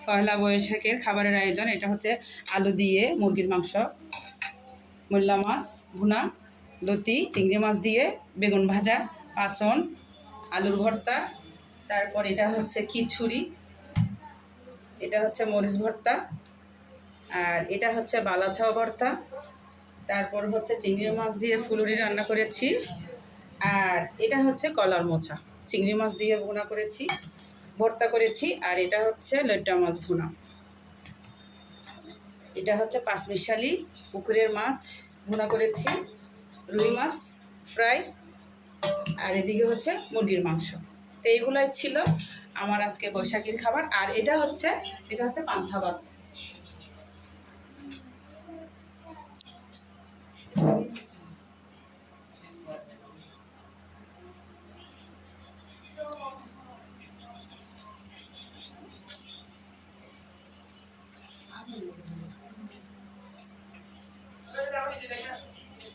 পয়লা বৈশাখের খাবারের আয়োজন। এটা হচ্ছে আলু দিয়ে মুরগির মাংস, মোল্লা মাছ ভুনা, লতি চিংড়ি মাছ দিয়ে বেগুন ভাজা, পাঁচন, আলুর ভর্তা, তারপর এটা হচ্ছে খিচুড়ি, এটা হচ্ছে মরিচ ভর্তা, আর এটা হচ্ছে বালাছাও ভর্তা, তারপর হচ্ছে চিংড়ি মাছ দিয়ে ফুলুরি রান্না করেছি, আর এটা হচ্ছে কলার মোচা, চিংড়ি মাছ দিয়ে ভুনা করেছি, ভর্তা করেছি, আর এটা হচ্ছে লইট্টা মাছ ভুনা। এটা হচ্ছে পাঁচমিশালি পুকুরের মাছ ভুনা করেছি, রুই মাছ ফ্রাই, আর এদিকে হচ্ছে মুরগির মাংস। তো এইগুলোই ছিল আমার আজকে বৈশাখীর খাবার। আর এটা হচ্ছে পান্তা ভাত।